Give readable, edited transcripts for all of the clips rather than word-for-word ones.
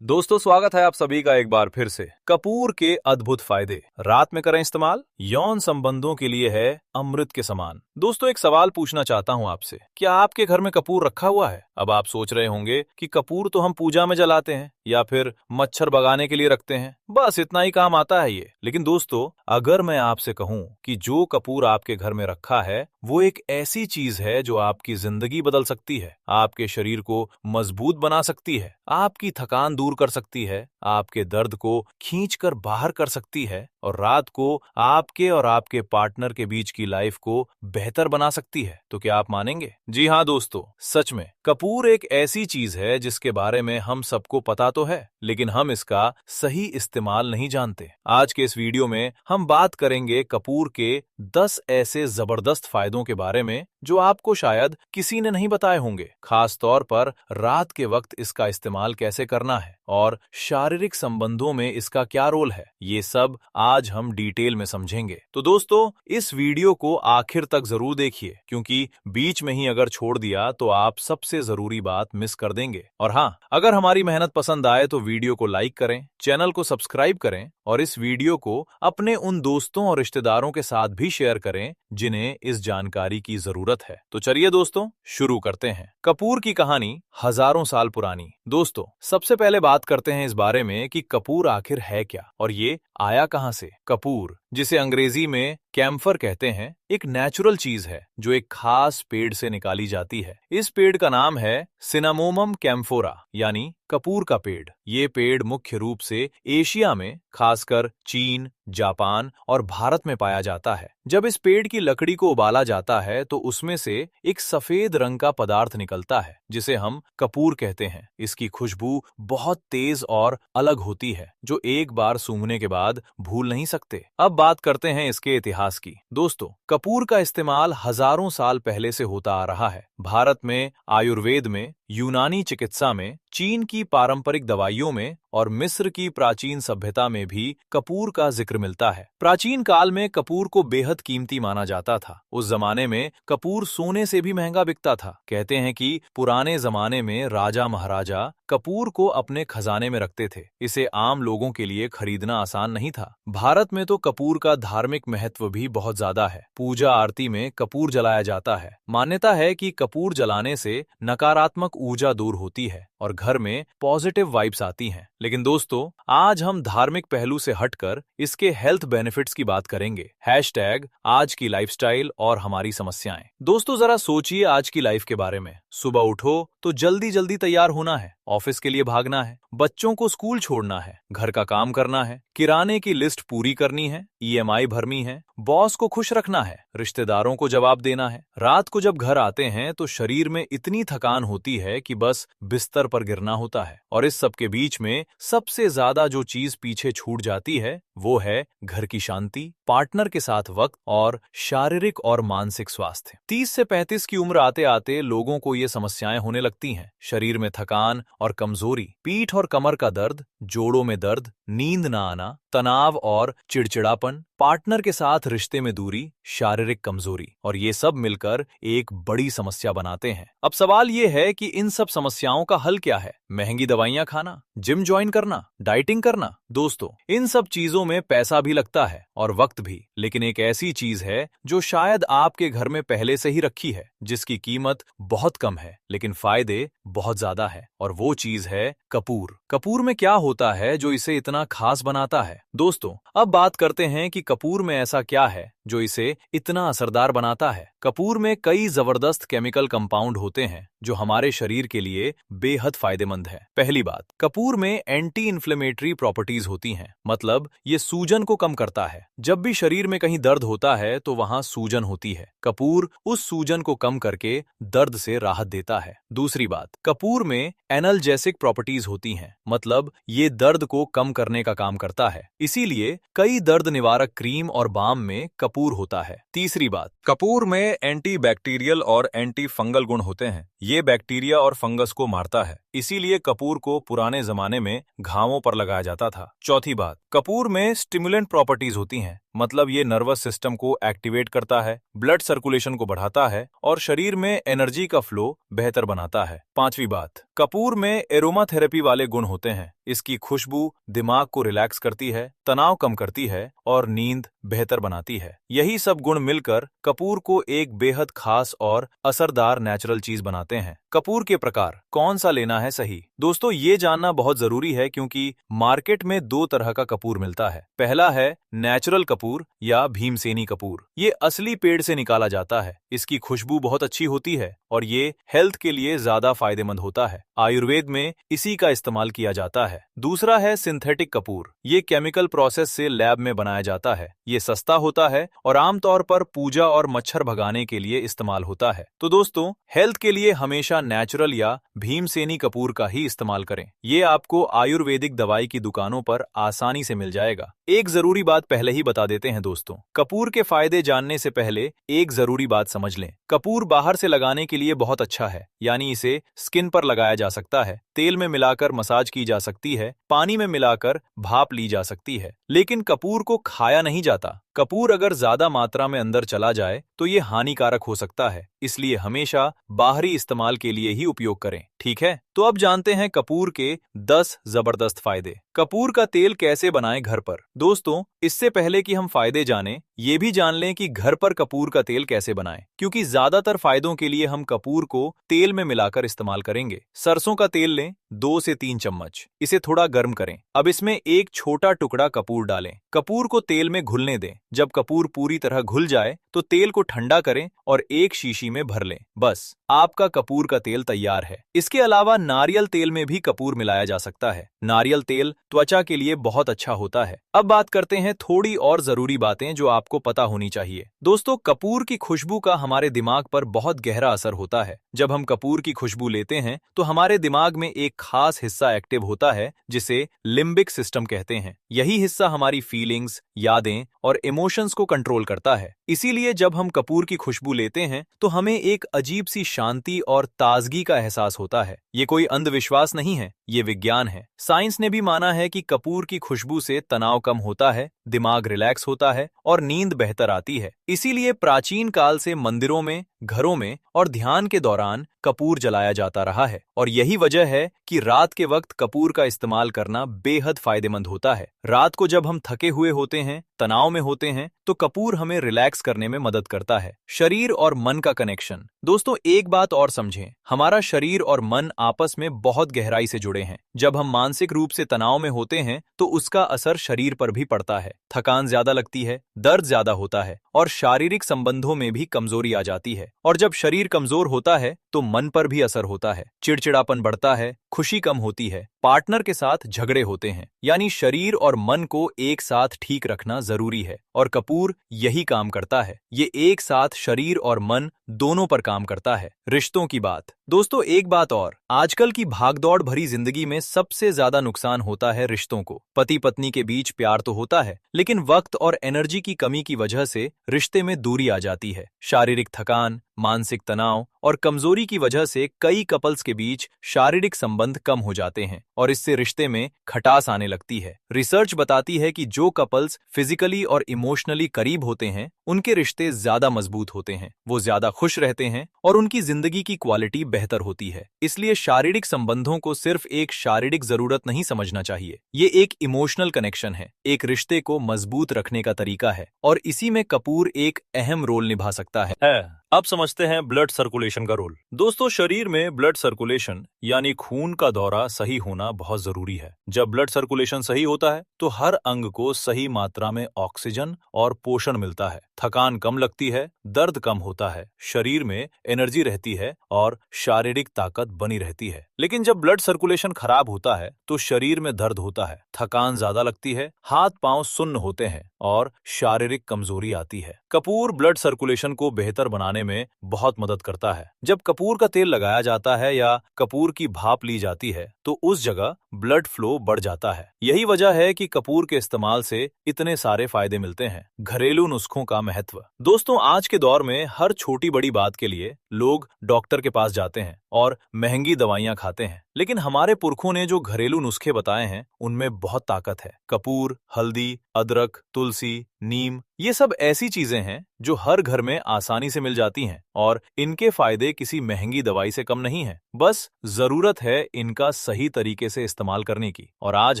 दोस्तों, स्वागत है आप सभी का एक बार फिर से। कपूर के अद्भुत फायदे, रात में करें इस्तेमाल, यौन संबंधों के लिए है अमृत के समान। दोस्तों, एक सवाल पूछना चाहता हूं आपसे, क्या आपके घर में कपूर रखा हुआ है? अब आप सोच रहे होंगे कि कपूर तो हम पूजा में जलाते हैं या फिर मच्छर भगाने के लिए रखते हैं, बस इतना ही काम आता है ये। लेकिन दोस्तों, अगर मैं आपसे कहूं कि जो कपूर आपके घर में रखा है वो एक ऐसी चीज है जो आपकी जिंदगी बदल सकती है, आपके शरीर को मजबूत बना सकती है, आपकी थकान दूर कर सकती है, आपके दर्द को खींचकर बाहर कर सकती है और रात को आपके और आपके पार्टनर के बीच की लाइफ को बेहतर बना सकती है, तो क्या आप मानेंगे? जी हाँ दोस्तों, सच में कपूर एक ऐसी चीज है जिसके बारे में हम सबको पता तो है, लेकिन हम इसका सही इस्तेमाल नहीं जानते। आज के इस वीडियो में हम बात करेंगे कपूर के 10 ऐसे जबरदस्त फायदों के बारे में जो आपको शायद किसी ने नहीं बताए होंगे, खास तौर पर रात के वक्त इसका इस्तेमाल कैसे करना है और शारीरिक संबंधों में इसका क्या रोल है, ये सब आज हम डिटेल में समझेंगे। तो दोस्तों, इस वीडियो को आखिर तक जरूर देखिए, क्योंकि बीच में ही अगर छोड़ दिया तो आप सबसे जरूरी बात मिस कर देंगे। और हाँ, अगर हमारी मेहनत पसंद आए तो वीडियो को लाइक करें, चैनल को सब्सक्राइब करें और इस वीडियो को अपने उन दोस्तों और रिश्तेदारों के साथ भी शेयर करें जिन्हें इस जानकारी की जरूरत है। तो चलिए दोस्तों, शुरू करते हैं। कपूर की कहानी हजारों साल पुरानी। दोस्तों, सबसे पहले बात करते हैं इस बारे में कि कपूर आखिर है क्या और ये आया कहां से। कपूर, जिसे अंग्रेजी में कैम्फर कहते हैं, एक नेचुरल चीज है जो एक खास पेड़ से निकाली जाती है। इस पेड़ का नाम है सिनामोमम कैम्फोरा, यानी कपूर का पेड़। ये पेड़ मुख्य रूप से एशिया में, खासकर चीन, जापान और भारत में पाया जाता है। जब इस पेड़ की लकड़ी को उबाला जाता है तो उसमें से एक सफेद रंग का पदार्थ निकलता है जिसे हम कपूर कहते हैं। इसकी खुशबू बहुत तेज और अलग होती है जो एक बार सूंघने के बाद भूल नहीं सकते। अब बात करते हैं इसके इतिहास की। दोस्तों, कपूर का इस्तेमाल हजारों साल पहले से होता आ रहा है। भारत में आयुर्वेद में, यूनानी चिकित्सा में, चीन की पारंपरिक दवाइयों में और मिस्र की प्राचीन सभ्यता में भी कपूर का जिक्र मिलता है। प्राचीन काल में कपूर को बेहद कीमती माना जाता था। उस जमाने में कपूर सोने से भी महंगा बिकता था। कहते हैं कि पुराने जमाने में राजा महाराजा कपूर को अपने खजाने में रखते थे। इसे आम लोगों के लिए खरीदना आसान नहीं था। भारत में तो कपूर का धार्मिक महत्व भी बहुत ज्यादा है। पूजा आरती में कपूर जलाया जाता है। मान्यता है कि कपूर जलाने से नकारात्मक ऊर्जा दूर होती है और घर में पॉजिटिव वाइब्स आती हैं। लेकिन दोस्तों, आज हम धार्मिक पहलू से हटकर इसके हेल्थ बेनिफिट्स की बात करेंगे। हैशटैग आज की लाइफस्टाइल और हमारी समस्याएं। दोस्तों, जरा सोचिए आज की लाइफ के बारे में। सुबह उठो तो जल्दी जल्दी तैयार होना है, ऑफिस के लिए भागना है, बच्चों को स्कूल छोड़ना है, घर का काम करना है, किराने की लिस्ट पूरी करनी है, ईएमआई भरनी है, बॉस को खुश रखना है, रिश्तेदारों को जवाब देना है। रात को जब घर आते हैं तो शरीर में इतनी थकान होती है कि बस बिस्तर पर गिरना होता है। और इस सब के बीच में सबसे ज्यादा जो चीज पीछे छूट जाती है वो है घर की शांति, पार्टनर के साथ वक्त और शारीरिक और मानसिक स्वास्थ्य। 30 से 35 की उम्र आते आते लोगों को ये समस्याएं होने लगती हैं। शरीर में थकान और कमजोरी, पीठ और कमर का दर्द, जोड़ों में दर्द, नींद न आना, तनाव और चिड़चिड़ापन, पार्टनर के साथ रिश्ते में दूरी, शारीरिक कमजोरी, और ये सब मिलकर एक बड़ी समस्या बनाते हैं। अब सवाल ये है कि इन सब समस्याओं का हल क्या है? महंगी दवाइयां खाना, जिम ज्वाइन करना, डाइटिंग करना? दोस्तों, इन सब चीजों में पैसा भी लगता है और वक्त भी, लेकिन एक ऐसी चीज है जो शायद आपके घर में पहले से ही रखी है, जिसकी कीमत बहुत कम है लेकिन फायदे बहुत ज्यादा है, और वो चीज है कपूर। कपूर में क्या होता है जो इसे इतना खास बनाता है? दोस्तों, अब बात करते हैं कि कपूर में ऐसा क्या है जो इसे इतना असरदार बनाता है। कपूर में कई जबरदस्त केमिकल कंपाउंड होते हैं जो हमारे शरीर के लिए बेहद फायदेमंद है। पहली बात, कपूर में एंटी इन्फ्लेमेटरी प्रॉपर्टीज होती हैं, मतलब ये सूजन को कम करता है। जब भी शरीर में कहीं दर्द होता है तो वहां सूजन होती है। कपूर उस सूजन को कम करके दर्द से राहत देता है। दूसरी बात, कपूर में एनाल्जेसिक प्रॉपर्टीज होती हैं, मतलब ये दर्द को कम करने का काम करता है। इसीलिए कई दर्द निवारक क्रीम और बाम में कपूर होता है। तीसरी बात, कपूर में एंटी बैक्टीरियल और एंटी फंगल गुण होते हैं, ये बैक्टीरिया और फंगस को मारता है, इसीलिए कपूर को पुराने जमाने में घावों पर लगाया जाता था। चौथी बात, कपूर में स्टिमुलेंट प्रॉपर्टीज होती हैं, मतलब ये नर्वस सिस्टम को एक्टिवेट करता है, ब्लड सर्कुलेशन को बढ़ाता है और शरीर में एनर्जी का फ्लो बेहतर बनाता है। पांचवी बात, कपूर में एरोमा थेरेपी वाले गुण होते हैं। इसकी खुशबू दिमाग को रिलैक्स करती है, तनाव कम करती है और नींद बेहतर बनाती है। यही सब गुण मिलकर कपूर को एक बेहद खास और असरदार नेचुरल चीज बनाते हैं। कपूर के प्रकार कौन सा लेना है सही? दोस्तों, ये जानना बहुत जरूरी है क्योंकि मार्केट में दो तरह का कपूर मिलता है। पहला है नेचुरल कपूर या भीमसेनी कपूर। ये असली पेड़ से निकाला जाता है, इसकी खुशबू बहुत अच्छी होती है और ये हेल्थ के लिए ज्यादा फायदेमंद होता है। आयुर्वेद में इसी का इस्तेमाल किया जाता है। दूसरा है सिंथेटिक कपूर। ये केमिकल प्रोसेस से लैब में बनाया जाता है। ये सस्ता होता है और आमतौर पर पूजा और मच्छर भगाने के लिए इस्तेमाल होता है। तो दोस्तों, हेल्थ के लिए हमेशा नेचुरल या भीमसेनी कपूर का ही इस्तेमाल करें। ये आपको आयुर्वेदिक दवाई की दुकानों पर आसानी से मिल जाएगा। एक जरूरी बात पहले ही बता देते हैं दोस्तों, कपूर के फायदे जानने से पहले एक जरूरी बात समझ लें। कपूर बाहर से लगाने के लिए बहुत अच्छा है, यानी इसे स्किन पर लगाया जा सकता है, तेल में मिलाकर मसाज की जा सकती है, पानी में मिलाकर भाप ली जा सकती है, लेकिन कपूर को खाया नहीं जाता। कपूर अगर ज्यादा मात्रा में अंदर चला जाए तो ये हानिकारक हो सकता है, इसलिए हमेशा बाहरी इस्तेमाल के लिए ही उपयोग करें। ठीक है, तो अब जानते हैं कपूर के 10 जबरदस्त फायदे। कपूर का तेल कैसे बनाएं घर पर? दोस्तों, इससे पहले कि हम फायदे जानें, ये भी जान लें कि घर पर कपूर का तेल कैसे बनाएं, क्योंकि ज्यादातर फायदों के लिए हम कपूर को तेल में मिलाकर इस्तेमाल करेंगे। सरसों का तेल लें, 2 से 3 चम्मच। इसे थोड़ा गर्म करें। अब इसमें एक छोटा टुकड़ा कपूर डालें। कपूर को तेल में घुलने दें। जब कपूर पूरी तरह घुल जाए तो तेल को ठंडा करें और एक शीशी में भर लें। बस, आपका कपूर का तेल तैयार है। इसके अलावा नारियल तेल में भी कपूर मिलाया जा सकता है। नारियल तेल त्वचा के लिए बहुत अच्छा होता है। अब बात करते हैं थोड़ी और जरूरी बातें जो आपको पता होनी चाहिए। दोस्तों, कपूर की खुशबू का हमारे दिमाग पर बहुत गहरा असर होता है। जब हम कपूर की खुशबू लेते हैं तो हमारे दिमाग में एक खास हिस्सा एक्टिव होता है जिसे लिम्बिक सिस्टम कहते हैं। यही हिस्सा हमारी फीलिंग्स, यादें और इमोशंस को कंट्रोल करता है। इसीलिए जब हम कपूर की खुशबू लेते हैं तो हमें एक अजीब सी शांति और ताजगी का एहसास होता है। ये कोई अंधविश्वास नहीं है, ये विज्ञान है। साइंस ने भी माना है कि कपूर की खुशबू से तनाव कम होता है, दिमाग रिलैक्स होता है और नींद बेहतर आती है। इसीलिए प्राचीन काल से मंदिरों में, घरों में और ध्यान के दौरान कपूर जलाया जाता रहा है और यही वजह है कि रात के वक्त कपूर का इस्तेमाल करना बेहद फायदेमंद होता है। रात को जब हम थके हुए होते हैं, तनाव में होते हैं, तो कपूर हमें रिलैक्स करने में मदद करता है। शरीर और मन का कनेक्शन। दोस्तों, एक बात और समझें, हमारा शरीर और मन आपस में बहुत गहराई से जुड़े हैं। जब हम मानसिक रूप से तनाव में होते हैं तो उसका असर शरीर पर भी पड़ता है। थकान ज्यादा लगती है, दर्द ज्यादा होता है और शारीरिक संबंधों में भी कमजोरी आ जाती है। और जब शरीर कमजोर होता है तो मन पर भी असर होता है। चिड़चिड़ापन बढ़ता है, खुशी कम होती है, पार्टनर के साथ झगड़े होते हैं। यानी शरीर और मन को एक साथ ठीक रखना जरूरी है और कपूर यही काम करता है। ये एक साथ शरीर और मन दोनों पर काम करता है। रिश्तों की बात। दोस्तों, एक बात और, आजकल की भागदौड़ भरी जिंदगी में सबसे ज्यादा नुकसान होता है रिश्तों को। पति पत्नी के बीच प्यार तो होता है, लेकिन वक्त और एनर्जी की कमी की वजह से रिश्ते में दूरी आ जाती है। शारीरिक थकान, मानसिक तनाव और कमजोरी की वजह से कई कपल्स के बीच शारीरिक संबंध कम हो जाते हैं और इससे रिश्ते में खटास आने लगती है। रिसर्च बताती है कि जो कपल्स फिजिकली और इमोशनली करीब होते हैं उनके रिश्ते ज्यादा मजबूत होते हैं, वो ज्यादा खुश रहते हैं और उनकी जिंदगी की क्वालिटी बेहतर होती है। इसलिए शारीरिक संबंधों को सिर्फ एक शारीरिक जरूरत नहीं समझना चाहिए, ये एक इमोशनल कनेक्शन है, एक रिश्ते को मजबूत रखने का तरीका है और इसी में कपूर एक अहम रोल निभा सकता है। अब समझते हैं ब्लड सर्कुलेशन का रोल। दोस्तों, शरीर में ब्लड सर्कुलेशन यानी खून का दौरा सही होना बहुत जरूरी है। जब ब्लड सर्कुलेशन सही होता है तो हर अंग को सही मात्रा में ऑक्सीजन और पोषण मिलता है, थकान कम लगती है, दर्द कम होता है, शरीर में एनर्जी रहती है और शारीरिक ताकत बनी रहती है। लेकिन जब ब्लड सर्कुलेशन खराब होता है तो शरीर में दर्द होता है, थकान ज्यादा लगती है, हाथ पांव सुन्न होते हैं और शारीरिक कमजोरी आती है। कपूर ब्लड सर्कुलेशन को बेहतर बनाने में बहुत मदद करता है। जब कपूर का तेल लगाया जाता है या कपूर की भाप ली जाती है तो उस जगह ब्लड फ्लो बढ़ जाता है। यही वजह है कि कपूर के इस्तेमाल से इतने सारे फायदे मिलते हैं। घरेलू नुस्खों का महत्व। दोस्तों, आज के दौर में हर छोटी बड़ी बात के लिए लोग डॉक्टर के पास जाते हैं। और महंगी दवाइयां खाते हैं, लेकिन हमारे पुरखों ने जो घरेलू नुस्खे बताए हैं उनमें बहुत ताकत है। कपूर, हल्दी, अदरक, तुलसी, नीम, ये सब ऐसी चीजें हैं जो हर घर में आसानी से मिल जाती हैं और इनके फायदे किसी महंगी दवाई से कम नहीं हैं। बस जरूरत है इनका सही तरीके से इस्तेमाल करने की, और आज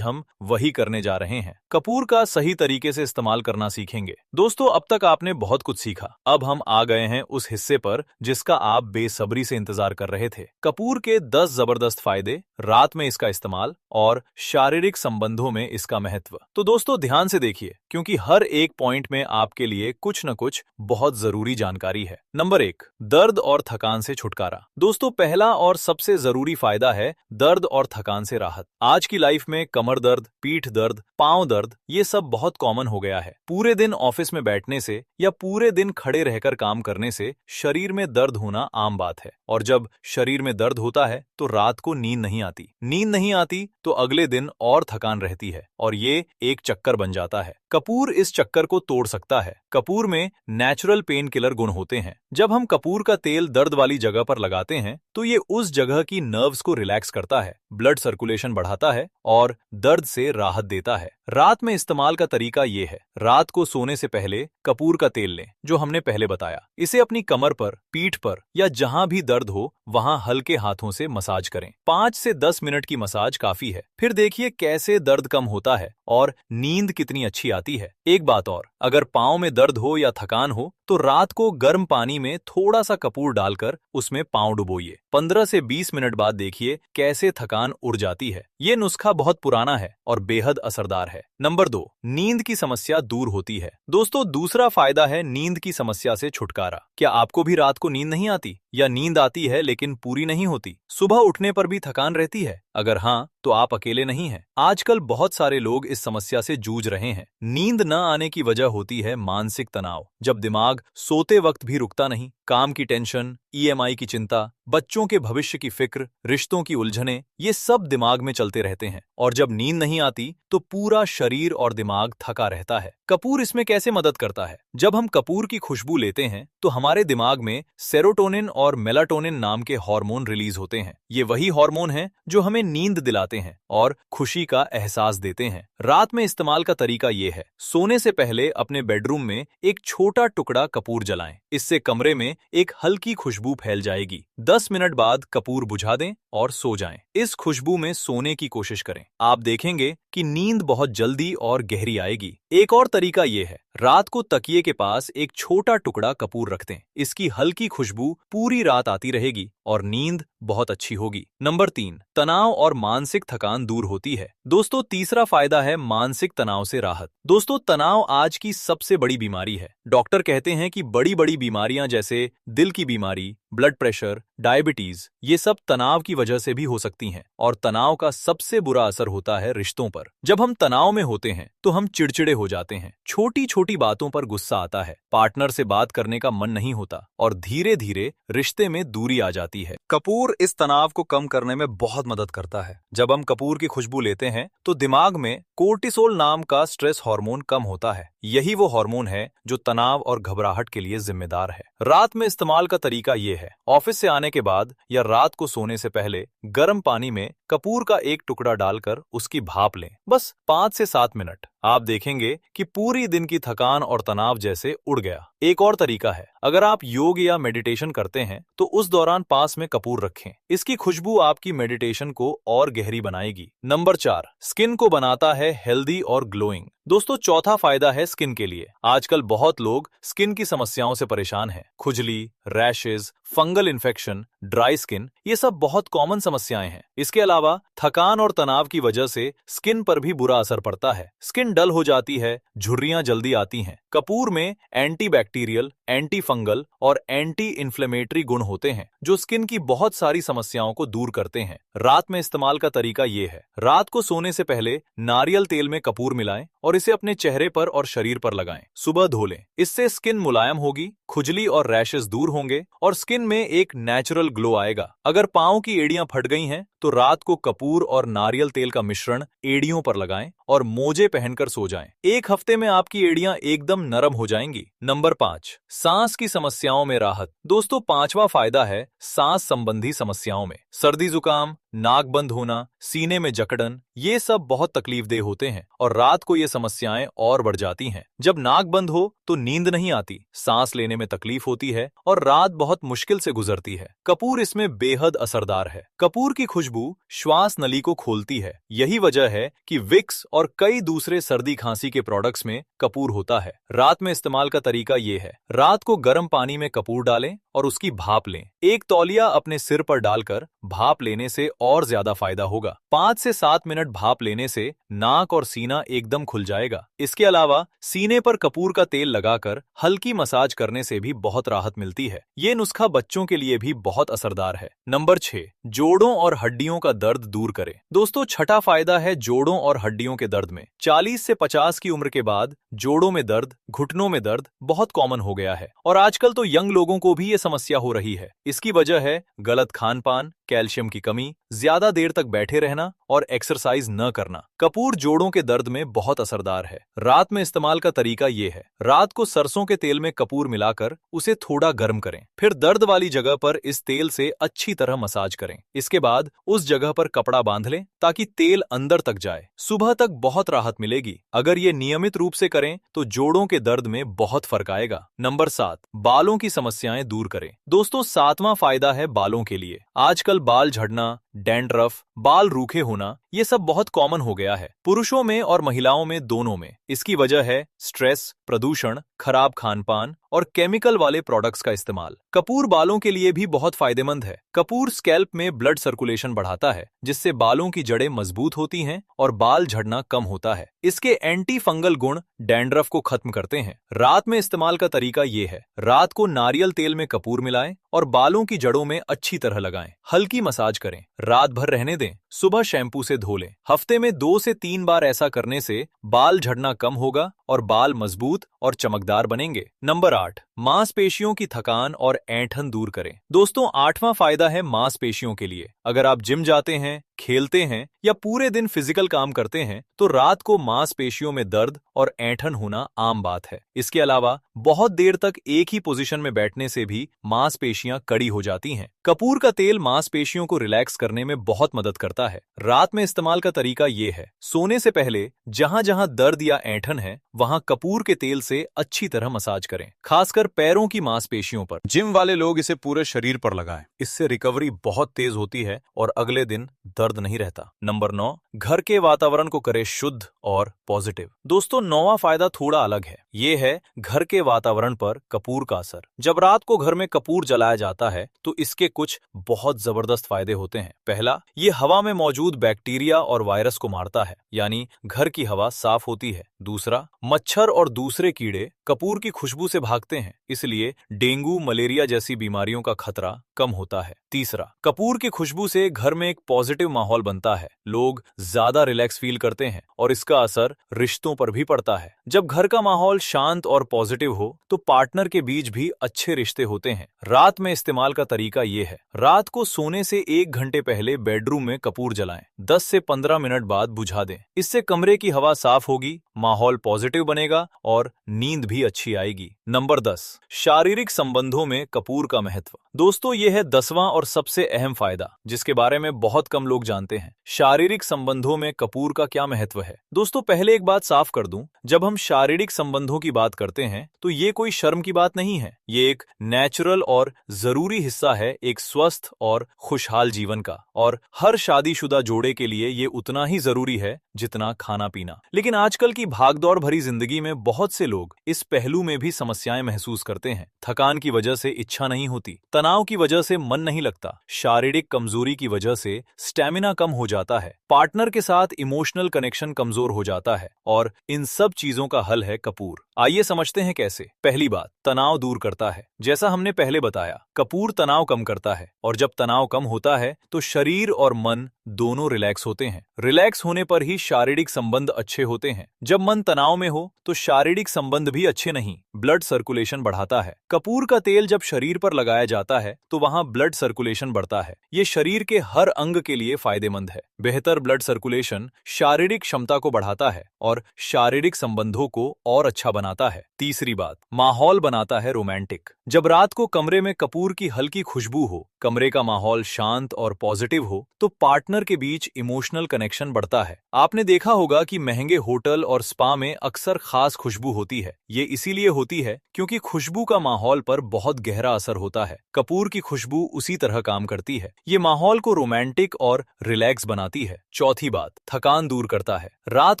हम वही करने जा रहे हैं। कपूर का सही तरीके से इस्तेमाल करना सीखेंगे। दोस्तों, अब तक आपने बहुत कुछ सीखा। अब हम आ गए हैं उस हिस्से पर जिसका आप बेसब्री से इंतजार कर रहे थे। कपूर के 10 जबरदस्त फायदे, रात में इसका इस्तेमाल और शारीरिक संबंधों में इसका महत्व। तो दोस्तों ध्यान से देखिए, क्योंकि हर एक पॉइंट में आपके लिए कुछ न कुछ बहुत जरूरी जानकारी है। नंबर 1, दर्द और थकान से छुटकारा। दोस्तों, पहला और सबसे जरूरी फायदा है दर्द और थकान से राहत। आज की लाइफ में कमर दर्द, पीठ दर्द, पांव दर्द, ये सब बहुत कॉमन हो गया है। पूरे दिन ऑफिस में बैठने से या पूरे दिन खड़े रहकर काम करने से शरीर में दर्द होना आम बात है, और जब शरीर में दर्द होता है तो रात को नींद नहीं आती। नींद नहीं आती तो अगले दिन और थकान रहती है, और ये एक चक्कर बन जाता है। कपूर इस चक्कर को तोड़ सकता है। कपूर में नेचुरल पेन किलर गुण होते हैं। जब हम कपूर का तेल दर्द वाली जगह पर लगाते हैं तो ये उस जगह की नर्व्स को रिलैक्स करता है, ब्लड सर्कुलेशन बढ़ाता है और दर्द से राहत देता है। रात में इस्तेमाल का तरीका ये है, रात को सोने से पहले कपूर का तेल लें, जो हमने पहले बताया। इसे अपनी कमर पर, पीठ पर या जहां भी दर्द हो वहां हल्के हाथों से मसाज करें। 5 से 10 मिनट की मसाज काफी है। फिर देखिए कैसे दर्द कम होता है और नींद कितनी अच्छी आती है। एक बात और, अगर पांव में दर्द हो या थकान हो तो रात को गर्म पानी में थोड़ा सा कपूर डालकर उसमें पांव डुबोइए। 15 से 20 मिनट बाद देखिए कैसे थकान उड़ जाती है। ये नुस्खा बहुत पुराना है और बेहद असरदार है। नंबर 2, नींद की समस्या दूर होती है। दोस्तों, दूसरा फायदा है नींद की समस्या से छुटकारा। क्या आपको भी रात को नींद नहीं आती, या नींद आती है लेकिन पूरी नहीं होती? सुबह उठने पर भी थकान रहती है? अगर हाँ, तो आप अकेले नहीं हैं। आजकल बहुत सारे लोग इस समस्या से जूझ रहे हैं। नींद न आने की वजह होती है मानसिक तनाव। जब दिमाग सोते वक्त भी रुकता नहीं, काम की टेंशन, ईएमआई की चिंता, बच्चों के भविष्य की फिक्र, रिश्तों की उलझनें, ये सब दिमाग में चलते रहते हैं, और जब नींद नहीं आती तो पूरा शरीर और दिमाग थका रहता है। कपूर इसमें कैसे मदद करता है? जब हम कपूर की खुशबू लेते हैं तो हमारे दिमाग में सेरोटोनिन और मेलाटोनिन नाम के हार्मोन रिलीज होते हैं। ये वही हार्मोन हैं जो हमें नींद दिलाते हैं और खुशी का एहसास देते हैं। रात में इस्तेमाल का तरीका ये है, सोने से पहले अपने बेडरूम में एक छोटा टुकड़ा कपूर जलाएं। इससे कमरे में एक हल्की खुशबू फैल जाएगी। 10 मिनट बाद कपूर बुझा दें और सो जाएं। इस खुशबू में सोने की कोशिश करें। आप देखेंगे कि नींद बहुत जल्दी और गहरी आएगी। एक और तरीका ये है, रात को तकिए के पास एक छोटा टुकड़ा कपूर रख दें। इसकी हल्की खुशबू पूरी रात आती रहेगी और नींद बहुत अच्छी होगी। नंबर 3, तनाव और मानसिक थकान दूर होती है। दोस्तों, तीसरा फायदा है मानसिक तनाव से राहत। दोस्तों, तनाव आज की सबसे बड़ी बीमारी है। डॉक्टर कहते हैं कि बड़ी बड़ी बीमारियां जैसे दिल की बीमारी, ब्लड प्रेशर, डायबिटीज, ये सब तनाव की वजह से भी हो सकती हैं, और तनाव का सबसे बुरा असर होता है रिश्तों पर। जब हम तनाव में होते हैं तो हम चिड़चिड़े हो जाते हैं, छोटी छोटी बातों पर गुस्सा आता है, पार्टनर से बात करने का मन नहीं होता और धीरे धीरे रिश्ते में दूरी आ जाती है। कपूर इस तनाव को कम करने में बहुत मदद करता है। जब हम कपूर की खुशबू लेते हैं तो दिमाग में कोर्टिसोल नाम का स्ट्रेस हार्मोन कम होता है। यही वो हार्मोन है जो तनाव और घबराहट के लिए जिम्मेदार है। रात में इस्तेमाल का तरीका ये है, ऑफिस से आने के बाद या रात को सोने से पहले गर्म पानी में कपूर का एक टुकड़ा डालकर उसकी भाप लें, बस 5 से 7 मिनट। आप देखेंगे कि पूरी दिन की थकान और तनाव जैसे उड़ गया। एक और तरीका है, अगर आप योग या मेडिटेशन करते हैं तो उस दौरान पास में कपूर रखें। इसकी खुशबू आपकी मेडिटेशन को और गहरी बनाएगी। नंबर 4, स्किन को बनाता है हेल्दी और ग्लोइंग। दोस्तों, चौथा फायदा है स्किन के लिए। आजकल बहुत लोग स्किन की समस्याओं से परेशान हैं। खुजली, rashes, fungal infection, dry skin, ये सब बहुत कॉमन समस्याएं हैं। इसके अलावा थकान और तनाव की वजह से स्किन पर भी बुरा असर पड़ता है। स्किन डल हो जाती है, झुर्रियां जल्दी आती हैं। कपूर में एंटीबैक्टीरियल, एंटी फंगल और एंटी इन्फ्लेमेटरी गुण होते हैं जो स्किन की बहुत सारी समस्याओं को दूर करते हैं। रात में इस्तेमाल का तरीका ये है, रात को सोने से पहले नारियल तेल में कपूर मिलाएं और इसे अपने चेहरे पर और शरीर पर लगाएं। सुबह धो लें, इससे स्किन मुलायम होगी, खुजली और रैशेस दूर होंगे और स्किन में एक नेचुरल ग्लो आएगा। अगर पाँव की एड़ियां फट गई हैं तो रात को कपूर और नारियल तेल का मिश्रण एड़ियों पर लगाएं और मोजे पहनकर सो जाएं। एक हफ्ते में आपकी एड़ियां एकदम नरम हो जाएंगी। नंबर 5, सांस की समस्याओं में राहत। दोस्तों, पांचवा फायदा है सांस संबंधी समस्याओं में। सर्दी जुकाम, नाक बंद होना, सीने में जकड़न, ये सब बहुत तकलीफदेह होते हैं और रात को ये समस्याएं और बढ़ जाती हैं। जब नाक बंद हो तो नींद नहीं आती, सांस लेने में तकलीफ होती है और रात बहुत मुश्किल से गुजरती है। कपूर इसमें बेहद असरदार है। कपूर की खुशबू श्वास नली को खोलती है। यही वजह है कि विक्स और कई दूसरे सर्दी खांसी के प्रोडक्ट्स में कपूर होता है। रात में इस्तेमाल का तरीका ये है, रात को गर्म पानी में कपूर डालें और उसकी भाप लें। एक तौलिया अपने सिर पर डालकर भाप लेने से और ज्यादा फायदा होगा। 5 से 7 मिनट भाप लेने से नाक और सीना एकदम खुल जाएगा। इसके अलावा सीने पर कपूर का तेल लगाकर हल्की मसाज करने से भी बहुत राहत मिलती है। ये नुस्खा बच्चों के लिए भी बहुत असरदार है। नंबर 6, जोड़ों और हड्डियों का दर्द दूर करें। दोस्तों, छठा फायदा है जोड़ों और हड्डियों के दर्द में। 40 से 50 की उम्र के बाद जोड़ों में दर्द, घुटनों में दर्द बहुत कॉमन हो गया है और आजकल तो यंग लोगों को भी ये समस्या हो रही है। इसकी वजह है गलत खान पान, कैल्शियम की कमी, ज्यादा देर तक बैठे रहना और एक्सरसाइज न करना। कपूर जोड़ों के दर्द में बहुत असरदार है। रात में इस्तेमाल का तरीका ये है, रात को सरसों के तेल में कपूर मिलाकर उसे थोड़ा गर्म करें, फिर दर्द वाली जगह पर इस तेल से अच्छी तरह मसाज करें। इसके बाद उस जगह पर कपड़ा बांध लें ताकि तेल अंदर तक जाए। सुबह तक बहुत राहत मिलेगी। अगर ये नियमित रूप से करें तो जोड़ों के दर्द में बहुत फर्क आएगा। नंबर 7, बालों की समस्याएं दूर करें। दोस्तों, 7वां फायदा है बालों के लिए। आजकल बाल झड़ना, डैंड्रफ, बाल रूखे होना, ये सब बहुत कॉमन हो गया है, पुरुषों में और महिलाओं में दोनों में। इसकी वजह है स्ट्रेस, प्रदूषण, खराब खानपान और केमिकल वाले प्रोडक्ट्स का इस्तेमाल। कपूर बालों के लिए भी बहुत फायदेमंद है। कपूर स्कैल्प में ब्लड सर्कुलेशन बढ़ाता है, जिससे बालों की जड़ें मजबूत होती हैं और बाल झड़ना कम होता है। इसके एंटी फंगल गुण डैंड्रफ को खत्म करते हैं। रात में इस्तेमाल का तरीका ये है, रात को नारियल तेल में कपूर मिलाएं और बालों की जड़ों में अच्छी तरह लगाएं। हल्की मसाज करें, रात भर रहने दें, सुबह शैम्पू से धो लें। हफ्ते में 2 से 3 बार ऐसा करने से बाल झड़ना कम होगा और बाल मजबूत और चमकदार बनेंगे। नंबर 8, मांसपेशियों की थकान और ऐंठन दूर करें। दोस्तों, 8वां फायदा है मांसपेशियों के लिए। अगर आप जिम जाते हैं, खेलते हैं या पूरे दिन फिजिकल काम करते हैं तो रात को मांसपेशियों में दर्द और ऐंठन होना आम बात है। इसके अलावा बहुत देर तक एक ही पोजीशन में बैठने से भी मांसपेशियां कड़ी हो जाती हैं। कपूर का तेल मांसपेशियों को रिलैक्स करने में बहुत मदद करता है। रात में इस्तेमाल का तरीका ये है, सोने से पहले जहां जहां दर्द या ऐंठन है वहां कपूर के तेल से अच्छी तरह मसाज करें, खासकर पैरों की मांसपेशियों पर। जिम वाले लोग इसे पूरे शरीर पर लगाएं। इससे रिकवरी बहुत तेज होती है और अगले दिन दर्द नहीं रहता। नंबर 9, घर के वातावरण को करे शुद्ध और पॉजिटिव। दोस्तों, 9वां फायदा थोड़ा अलग है। ये है घर के वातावरण पर कपूर का असर। जब रात को घर में कपूर जलाया जाता है तो इसके कुछ बहुत जबरदस्त फायदे होते हैं। पहला, ये हवा में मौजूद बैक्टीरिया और वायरस को मारता है, यानी घर की हवा साफ होती है। दूसरा, मच्छर और दूसरे कीड़े कपूर की खुशबू से भागते हैं, इसलिए डेंगू, मलेरिया जैसी बीमारियों का खतरा कम होता है। तीसरा, कपूर की खुशबू से घर में एक पॉजिटिव माहौल बनता है। लोग ज्यादा रिलैक्स फील करते हैं और इसका असर रिश्तों पर भी पड़ता है। जब घर का माहौल शांत और पॉजिटिव हो तो पार्टनर के बीच भी अच्छे रिश्ते होते हैं। रात में इस्तेमाल का तरीका ये है, रात को सोने से 1 घंटे पहले बेडरूम में कपूर जलाएं, 10 से 15 मिनट बाद बुझा दें। इससे कमरे की हवा साफ होगी, माहौल पॉजिटिव बनेगा और नींद भी अच्छी आएगी। नंबर 10, शारीरिक संबंधों में कपूर का महत्व। दोस्तों, यह है 10वां और सबसे अहम फायदा, जिसके बारे में बहुत कम लोग जानते हैं। शारीरिक संबंधों में कपूर का क्या महत्व है। दोस्तों, पहले एक बात साफ कर दूं, जब हम शारीरिक संबंधों की बात करते हैं तो ये कोई शर्म की बात नहीं है। ये एक नेचुरल और जरूरी हिस्सा है एक स्वस्थ और खुशहाल जीवन का, और हर शादीशुदा जोड़े के लिए ये उतना ही जरूरी है जितना खाना पीना। लेकिन आजकल की भागदौड़ भरी जिंदगी में बहुत से लोग इस पहलू में भी समस्याएं महसूस करते हैं। थकान की वजह से इच्छा नहीं होती, तनाव की वजह से मन नहीं लगता, शारीरिक कमजोरी की वजह से स्टेमिना कम हो जाता है, पार्टनर के साथ इमोशनल कनेक्शन कमजोर हो जाता है, और इन सब चीजों का हल है कपूर। आइए समझते हैं कैसे। पहली बात, तनाव दूर करता है। जैसा हमने पहले बताया, कपूर तनाव कम करता है और जब तनाव कम होता है तो शरीर और मन दोनों रिलैक्स होते हैं। रिलैक्स होने पर ही शारीरिक संबंध अच्छे होते हैं। जब मन तनाव में हो तो शारीरिक संबंध भी अच्छे नहीं। ब्लड सर्कुलेशन बढ़ाता है। कपूर का तेल जब शरीर पर लगाया जाता है तो वहां ब्लड सर्कुलेशन बढ़ता है। ये शरीर के हर अंग के लिए फायदेमंद है। बेहतर ब्लड सर्कुलेशन शारीरिक क्षमता को बढ़ाता है और शारीरिक संबंधों को और अच्छा बनाता है। तीसरी बात, माहौल बनाता है रोमांटिक। जब रात को कमरे में कपूर की हल्की खुशबू हो, कमरे का माहौल शांत और पॉजिटिव हो, तो पार्टनर के बीच इमोशनल कनेक्शन बढ़ता है। आपने देखा होगा कि महंगे होटल और स्पा में अक्सर खास खुशबू होती है। ये इसीलिए होती है क्योंकि खुशबू का माहौल पर बहुत गहरा असर होता है। कपूर की खुशबू उसी तरह काम करती है। ये माहौल को रोमांटिक और रिलैक्स बनाती है। चौथी बात, थकान दूर करता है। रात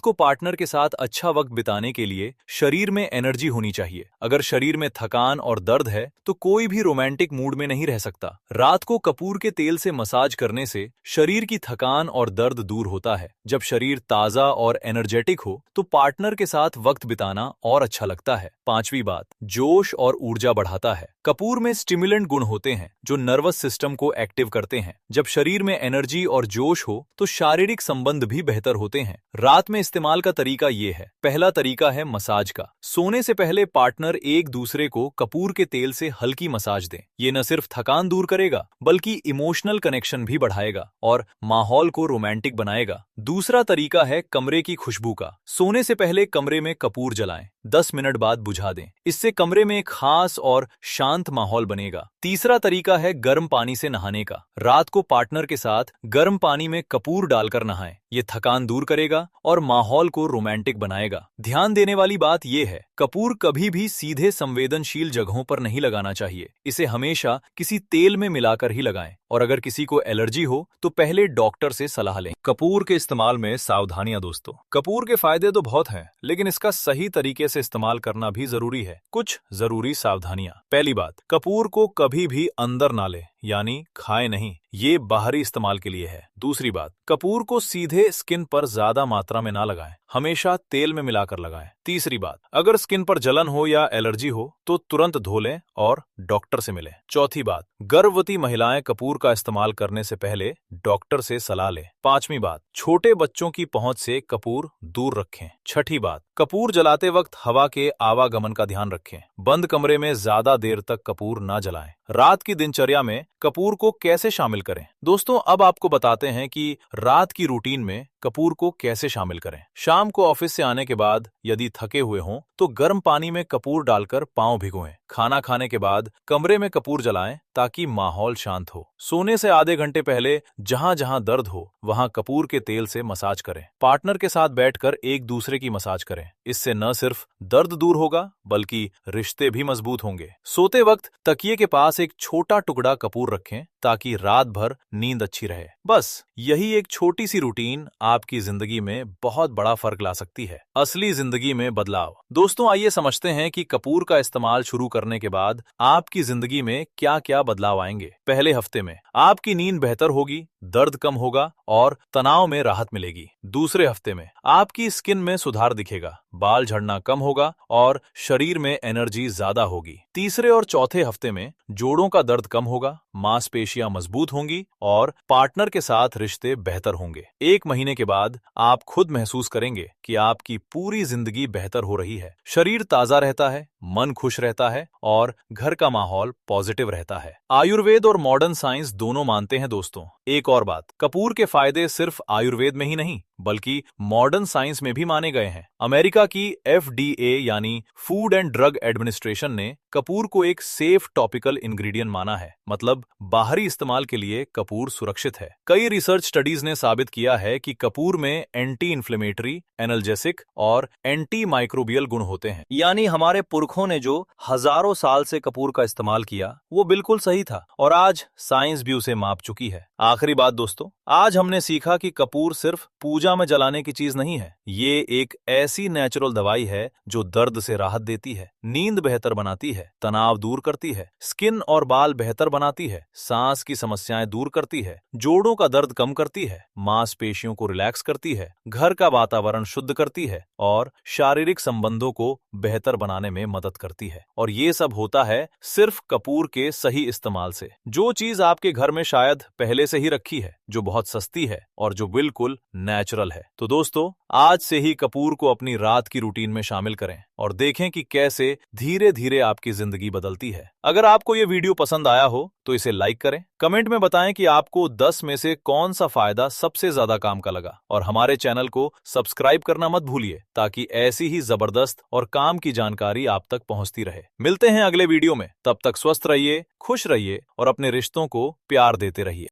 को पार्टनर के साथ अच्छा वक्त बिताने के लिए शरीर में एनर्जी होनी चाहिए। अगर शरीर में थकान और दर्द है तो कोई भी रोमांटिक मूड में नहीं रह सकता। रात को कपूर के तेल से मसाज करने से शरीर की थकान और दर्द दूर होता है। जब शरीर ताजा और एनर्जेटिक हो तो पार्टनर के साथ वक्त बिताना और अच्छा लगता है। पांचवी बात, जोश और ऊर्जा बढ़ाता है। कपूर में स्टिमुलेंट गुण होते हैं जो नर्वस सिस्टम को एक्टिव करते हैं। जब शरीर में एनर्जी और जोश हो तो शारीरिक संबंध भी बेहतर होते हैं। रात में इस्तेमाल का तरीका ये है। पहला तरीका है मसाज का। सोने से पहले पार्टनर एक दूसरे को कपूर के तेल से हल्की मसाज दें। ये न सिर्फ थकान दूर करेगा बल्कि इमोशनल कनेक्शन भी बढ़ाएगा और माहौल को रोमांटिक बनाएगा। दूसरा तरीका है कमरे की खुशबू का। सोने से पहले कमरे में कपूर जलाएं, 10 मिनट बाद बुझा दें। इससे कमरे में एक खास और शांत माहौल बनेगा। तीसरा तरीका है गर्म पानी से नहाने का। रात को पार्टनर के साथ गर्म पानी में कपूर डालकर नहाएं। ये थकान दूर करेगा और माहौल को रोमांटिक बनाएगा। ध्यान देने वाली बात यह है, कपूर कभी भी सीधे संवेदनशील जगहों पर नहीं लगाना चाहिए। इसे हमेशा किसी तेल में मिलाकर ही लगाएं और अगर किसी को एलर्जी हो तो पहले डॉक्टर से सलाह लें। कपूर के इस्तेमाल में सावधानियां। दोस्तों, कपूर के फायदे तो बहुत हैं, लेकिन इसका सही तरीके से इस्तेमाल करना भी जरूरी है। कुछ जरूरी सावधानियां। पहली बात, कपूर को कभी भी अंदर ना ले, यानी खाए नहीं। ये बाहरी इस्तेमाल के लिए है। दूसरी बात, कपूर को सीधे स्किन पर ज्यादा मात्रा में ना लगाएं, हमेशा तेल में मिलाकर लगाएं। तीसरी बात, अगर स्किन पर जलन हो या एलर्जी हो तो तुरंत धो लें और डॉक्टर से मिलें। चौथी बात, गर्भवती महिलाएं कपूर का इस्तेमाल करने से पहले डॉक्टर से सलाह लें। पांचवी बात, छोटे बच्चों की पहुंच से कपूर दूर रखें। छठी बात, कपूर जलाते वक्त हवा के आवागमन का ध्यान रखें। बंद कमरे में ज्यादा देर तक कपूर ना जलाएं। रात की दिनचर्या में कपूर को कैसे शामिल करें? दोस्तों, अब आपको बताते हैं कि रात की रूटीन में कपूर को कैसे शामिल करें। शाम को ऑफिस से आने के बाद यदि थके हुए हों तो गर्म पानी में कपूर डालकर पांव भिगोएं। खाना खाने के बाद कमरे में कपूर जलाएं ताकि माहौल शांत हो। सोने से आधे घंटे पहले जहां जहां दर्द हो वहां कपूर के तेल से मसाज करें। पार्टनर के साथ बैठकर एक दूसरे की मसाज करें। इससे न सिर्फ दर्द दूर होगा बल्कि रिश्ते भी मजबूत होंगे। सोते वक्त तकिए के पास एक छोटा टुकड़ा कपूर रखें ताकि रात भर नींद अच्छी रहे। बस यही एक छोटी सी रूटीन आपकी जिंदगी में बहुत बड़ा फर्क ला सकती है। असली जिंदगी में बदलाव। दोस्तों, आइए समझते हैं कि कपूर का इस्तेमाल शुरू करने के बाद आपकी जिंदगी में क्या क्या बदलाव आएंगे। पहले हफ्ते में आपकी नींद बेहतर होगी, दर्द कम होगा और तनाव में राहत मिलेगी। दूसरे हफ्ते में आपकी स्किन में सुधार दिखेगा, बाल झड़ना कम होगा और शरीर में एनर्जी ज्यादा होगी। तीसरे और चौथे हफ्ते में जोड़ों का दर्द कम होगा, मांसपेशियां मजबूत होंगी और पार्टनर के साथ रिश्ते बेहतर होंगे। एक महीने के बाद आप खुद महसूस करेंगे कि आपकी पूरी जिंदगी बेहतर हो रही है। शरीर ताजा रहता है, मन खुश रहता है और घर का माहौल पॉजिटिव रहता है। आयुर्वेद और मॉडर्न साइंस दोनों मानते हैं। दोस्तों, एक और बात, कपूर के फायदे सिर्फ आयुर्वेद में ही नहीं बल्कि मॉडर्न साइंस में भी माने गए हैं। अमेरिका की FDA यानी फूड एंड ड्रग एडमिनिस्ट्रेशन ने कपूर को एक सेफ टॉपिकल इंग्रेडिएंट माना है। मतलब बाहरी इस्तेमाल के लिए कपूर सुरक्षित है। कई रिसर्च स्टडीज ने साबित किया है कि कपूर में एंटी इन्फ्लेमेटरी, एनाल्जेसिक और एंटी माइक्रोबियल गुण होते हैं। यानी हमारे पुरखों ने जो हजारों साल से कपूर का इस्तेमाल किया वो बिल्कुल सही था और आज साइंस भी उसे माप चुकी है। आखिरी बात दोस्तों, आज हमने सीखा कि कपूर सिर्फ पूजा ऊर्जा में जलाने की चीज नहीं है। ये एक ऐसी नेचुरल दवाई है जो दर्द से राहत देती है, नींद बेहतर बनाती है, तनाव दूर करती है, स्किन और बाल बेहतर बनाती है, सांस की समस्याएं दूर करती है, जोड़ों का दर्द कम करती है, मांसपेशियों को रिलैक्स करती है, घर का वातावरण शुद्ध करती है और शारीरिक संबंधों को बेहतर बनाने में मदद करती है। और ये सब होता है सिर्फ कपूर के सही इस्तेमाल से। जो चीज आपके घर में शायद पहले से ही रखी है, जो बहुत सस्ती है और जो बिल्कुल नेचुरल है। तो दोस्तों, आज से ही कपूर को अपनी रात की रूटीन में शामिल करें और देखें कि कैसे धीरे धीरे आपकी जिंदगी बदलती है। अगर आपको ये वीडियो पसंद आया हो तो इसे लाइक करें, कमेंट में बताएं कि आपको 10 में से कौन सा फायदा सबसे ज्यादा काम का लगा, और हमारे चैनल को सब्सक्राइब करना मत भूलिए ताकि ऐसी ही जबरदस्त और काम की जानकारी आप तक पहुंचती रहे। मिलते हैं अगले वीडियो में, तब तक स्वस्थ रहिए, खुश रहिए और अपने रिश्तों को प्यार देते रहिए।